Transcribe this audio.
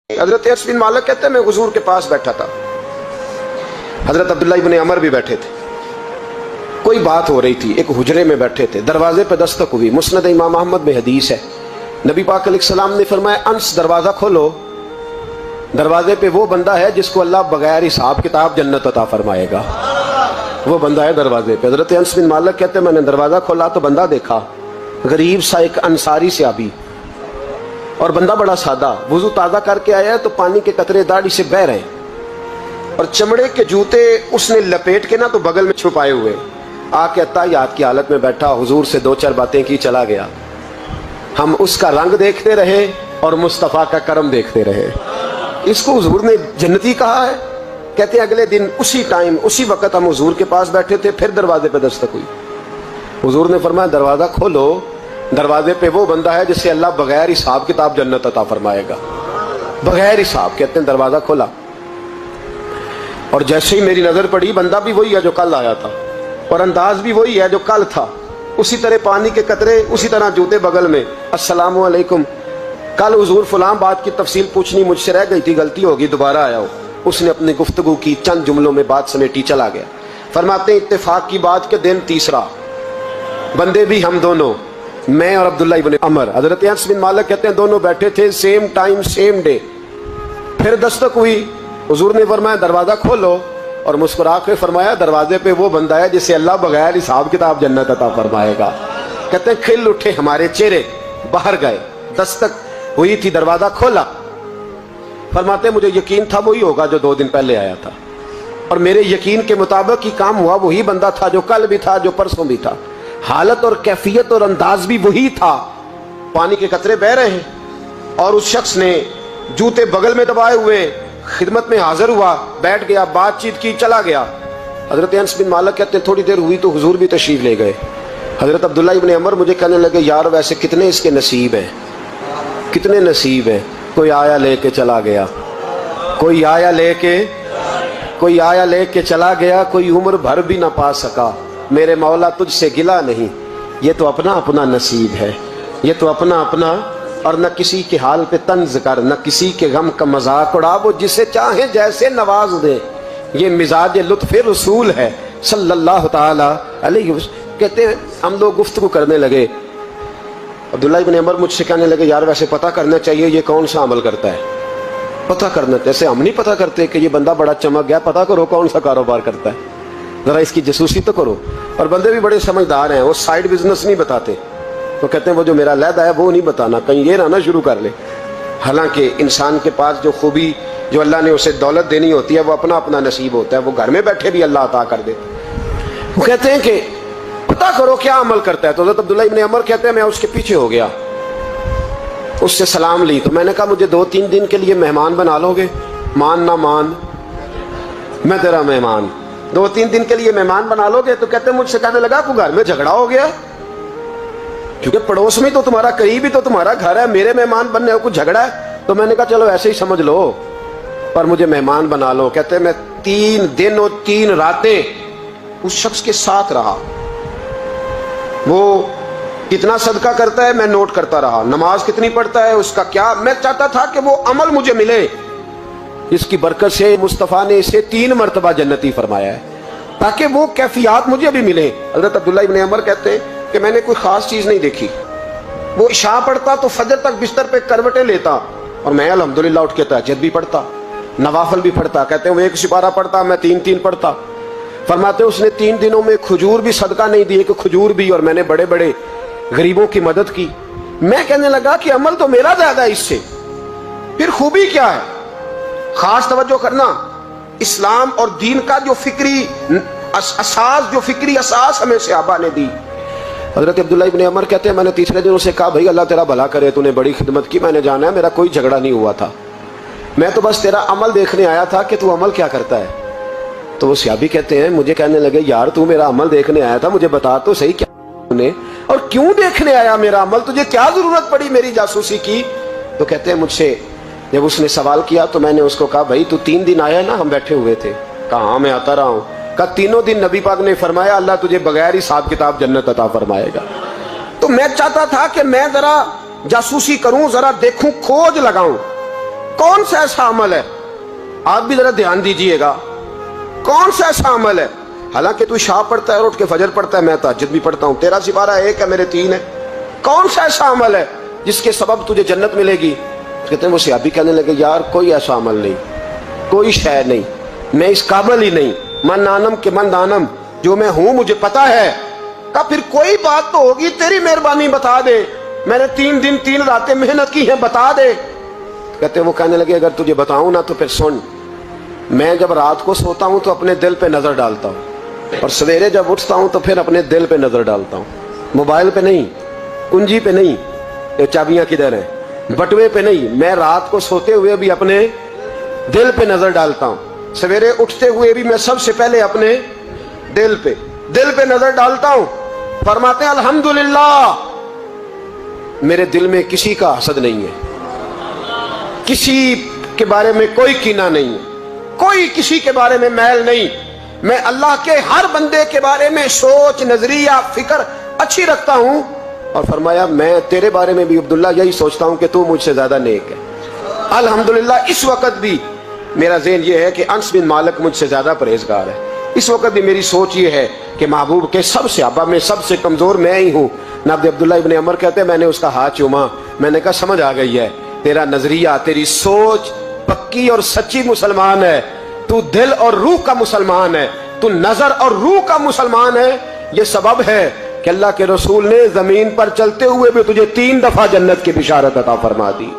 हजरत अनस बिन मालिक कहते हैं मैं हुजूर के पास बैठा था, हजरत अब्दुल्ला इब्न अमर भी बैठे थे, कोई बात हो रही थी, एक हुजरे में बैठे थे, दरवाजे पे दस्तक हुई। मुस्नद इमाम अहमद में हदीस है, नबी पाक अलैहिस्सलाम ने फरमाया अंस दरवाजा खोलो, दरवाजे पे वो बंदा है जिसको अल्लाह बगैर हिसाब किताब जन्नत अता फरमाएगा, वो बंदा है दरवाजे पे। हजरत अनस बिन मालिक कहते हैं मैंने दरवाजा खोला तो बंदा देखा, गरीब सा एक अंसारी सहाबी, और बंदा बड़ा सादा, वुजू ताज़ा करके आया है तो पानी के कतरे दाढ़ी से बह रहे हैं, और चमड़े के जूते उसने लपेट के ना तो बगल में छुपाए हुए, आके अत्ताहियात की हालत में बैठा, हुजूर से दो चार बातें की, चला गया। हम उसका रंग देखते रहे और मुस्तफ़ा का करम देखते रहे। इसको हुजूर ने जन्नती कहा है। कहते अगले दिन उसी टाइम उसी वक्त हम हुजूर के पास बैठे थे, फिर दरवाजे पे दस्तक हुई, हुजूर ने फरमाया दरवाजा खोलो, दरवाजे पे वो बंदा है जिससे अल्लाह बगैर हिसाब किताब जन्नत अता फरमाएगा, बगैर हिसाब। कहते हैं दरवाजा खोला और जैसे ही मेरी नजर पड़ी, बंदा भी वही है जो कल आया था और अंदाज भी वही है जो कल था, उसी तरह पानी के कतरे, उसी तरह जूते बगल में। अस्सलामु अलैकुम, कल हुजूर फलां बात की तफसील पूछनी मुझसे रह गई थी, गलती होगी, दोबारा आया हो। उसने अपनी गुफ्तगू की, चंद जुमलों में बात समेटी, चला गया। फरमाते हैं इत्तेफाक की बात के दिन तीसरा, बंदे भी हम दोनों, मैं और अब्दुल्ला इब्न अमर, हजरत अनस बिन मालिक कहते हैं दोनों बैठे थे, सेम टाइम सेम डे। फिर दस्तक हुई, हुजूर ने फरमाया दरवाजा खोलो, और मुस्कुरा के फरमाया दरवाजे पे वो बंदा है जिसे अल्लाह बगैर हिसाब किताब जन्नत अता फरमाएगा। कहते हैं खिल उठे हमारे चेहरे, बाहर गए, दस्तक हुई थी, दरवाजा खोला। फरमाते मुझे यकीन था वही होगा जो 2 दिन पहले आया था, और मेरे यकीन के मुताबिक ही काम हुआ, वही बंदा था जो कल भी था, जो परसों भी था, हालत और कैफियत और अंदाज भी वही था। पानी के कतरे बह रहे हैं और उस शख्स ने जूते बगल में दबाए हुए खिदमत में हाजिर हुआ, बैठ गया, बातचीत की, चला गया। हजरत अनस बिन मालिक कहते थोड़ी देर हुई तो हुजूर भी तशरीफ ले गए। हजरत अब्दुल्ला इब्न अमर मुझे कहने लगे यार वैसे कितने इसके नसीब हैं, कितने नसीब हैं, कोई आया लेके चला गया, कोई आया लेके चला गया, कोई उम्र भर भी ना पा सका, मेरे मौला तुझसे गिला नहीं, ये तो अपना अपना नसीब है, ये तो अपना अपना। और न किसी के हाल पे तंज कर, न किसी के गम का मजाक उड़ा, वो जिसे चाहे जैसे नवाज दे, ये मिजाज लुत्फ रसूल है सल्लल्लाहु ताला अलैहि वसल्लम। कहते हैं हम लोग गुफ्तगू करने लगे, अब्दुल्ला इब्न अमर मुझसे कहने लगे यार वैसे पता करना चाहिए ये कौन सा अमल करता है, पता करना, जैसे हम नहीं पता करते कि ये बंदा बड़ा चमक गया, पता करो कौन सा कारोबार करता है, जरा इसकी जासूसी तो करो। और बंदे भी बड़े समझदार हैं, वो साइड बिजनेस नहीं बताते, तो कहते हैं वो जो मेरा लहदा है वो नहीं बताना, कहीं ये ना शुरू कर ले। हालांकि इंसान के पास जो खूबी, जो अल्लाह ने उसे दौलत देनी होती है, वो अपना अपना नसीब होता है, वो घर में बैठे भी अल्लाह अता कर दे। वो कहते हैं कि पता करो क्या अमल करता है। तो हज़रत अब्दुल्ला इब्न अमर कहते हैं मैं उसके पीछे हो गया, उससे सलाम ली, तो मैंने कहा मुझे 2-3 दिन के लिए मेहमान बना लोगे, मान ना मान मैं तेरा मेहमान, 2-3 दिन के लिए मेहमान बना लोगे। तो कहते हैं मुझसे कहने लगा घर में झगड़ा हो गया, क्योंकि पड़ोस में तो तुम्हारा, करीब ही तो तुम्हारा घर है, मेरे मेहमान बनने को कुछ झगड़ा है। तो मैंने कहा चलो ऐसे ही समझ लो, पर मुझे मेहमान बना लो। कहते हैं मैं 3 दिन और 3 रातें उस शख्स के साथ रहा, वो कितना सदका करता है मैं नोट करता रहा, नमाज कितनी पढ़ता है उसका क्या, मैं चाहता था कि वो अमल मुझे मिले, इसकी बरकत से मुस्तफ़ा ने इसे 3 मरतबा जन्नती फरमाया है, ताकि वो कैफियत मुझे भी मिले। हज़रत अब्दुल्ला इब्न अमर कहते हैं कि मैंने कोई खास चीज नहीं देखी, वो इशा पढ़ता तो फजर तक बिस्तर पे करवटें लेता, और मैं अल्हम्दुलिल्लाह उठ के तहज्जुद भी पढ़ता, नवाफिल भी पढ़ता। कहते हैं वो 1 सिपारा पढ़ता, मैं 3-3 पढ़ता। फरमाते उसने 3 दिनों में खजूर भी सदका नहीं दिए, कि खजूर भी, और मैंने बड़े बड़े गरीबों की मदद की। मैं कहने लगा कि अमल तो मेरा ज्यादा है इससे, फिर खूबी क्या है। खास तवज्जो करना, इस्लाम और दीन का जो फिक्री असास, जो फिक्री असास हमें सहाबा ने दी। हजरत अब्दुल्ला इब्न अमर कहते हैं मैंने तीसरे दिन उसे कहा भाई अल्लाह तेरा भला करे, तूने बड़ी खिदमत की, मैंने जाना है, मेरा कोई झगड़ा नहीं हुआ था, मैं तो बस तेरा अमल देखने आया था कि तू अमल क्या करता है। तो वो सहाबी कहते हैं मुझे कहने लगे यार तू मेरा अमल देखने आया था, मुझे बता तो सही क्या तूने, और क्यों देखने आया मेरा अमल, तुझे क्या जरूरत पड़ी मेरी जासूसी की। तो कहते हैं मुझसे जब उसने सवाल किया तो मैंने उसको कहा भाई तू 3 दिन आया ना, हम बैठे हुए थे, कहा मैं आता रहा हूँ, कहा 3 दिन नबी पाक ने फरमाया अल्लाह तुझे बगैर हिसाब किताब जन्नत अता फरमाएगा। तो मैं चाहता था कि मैं जरा जासूसी करूं, जरा देखूं, खोज लगाऊं, कौन सा ऐसा अमल है, आप भी जरा ध्यान दीजिएगा, कौन सा ऐसा अमल है, हालांकि तू शाह पढ़ता है और उठ के फजर पढ़ता है, मैं तहज्जुद भी पढ़ता हूं, तेरा सिपारा एक है, मेरे 3 है, कौन सा ऐसा अमल है जिसके सबब तुझे जन्नत मिलेगी? कहते हैं वो सहाबी कहने लगे, यार कोई ऐसा अमल नहीं, कोई शय नहीं, मैं इस काबिल ही नहीं, मन नानम के मन दानम, जो मैं हूं मुझे पता है। कहा फिर कोई बात तो होगी, तेरी मेहरबानी बता दे, मैंने 3 दिन 3 रातें मेहनत की है, बता दे। कहते वो कहने लगे, अगर तुझे बताऊं ना तो फिर सुन, मैं जब रात को सोता हूं तो अपने दिल पे नजर डालता हूं, और सवेरे जब उठता हूं तो फिर अपने दिल पे नजर डालता हूं, मोबाइल पे नहीं, कुंजी पे नहीं, ये चाबियां किधर हैं, बटुए पे नहीं, मैं रात को सोते हुए भी अपने दिल पे नजर डालता हूं, सवेरे उठते हुए भी मैं सबसे पहले अपने दिल पे नजर डालता हूं। फरमाते हैं अल्हम्दुलिल्लाह, मेरे दिल में किसी का हसद नहीं है, किसी के बारे में कोई कीना नहीं है, कोई किसी के बारे में मैल नहीं, मैं अल्लाह के हर बंदे के बारे में सोच, नजरिया, फिक्र अच्छी रखता हूं। और फरमाया मैं तेरे बारे में भी अब्दुल्ला यही सोचता हूं कि तू मुझसे ज्यादा नेक है। अल्हम्दुलिल्लाह इस वक्त भी मेरा ज़हन ये है कि अंस बिन मालिक मुझसे ज्यादा परहेजगार है, इस वक्त भी मेरी सोच ये है कि महबूब के सब सहाबा में सबसे कमजोर मैं ही हूँ। नाब अब्दुल्ला इब्न अमर कहते हैं, मैंने उसका हाथ चूमा, मैंने कहा समझ आ गई है, तेरा नजरिया, तेरी सोच पक्की और सच्ची मुसलमान है, तू दिल और रूह का मुसलमान है, तू नजर और रूह का मुसलमान है। ये सबब है कि अल्लाह के रसूल ने जमीन पर चलते हुए भी तुझे 3 दफा जन्नत की बिशारत अता फरमा दी।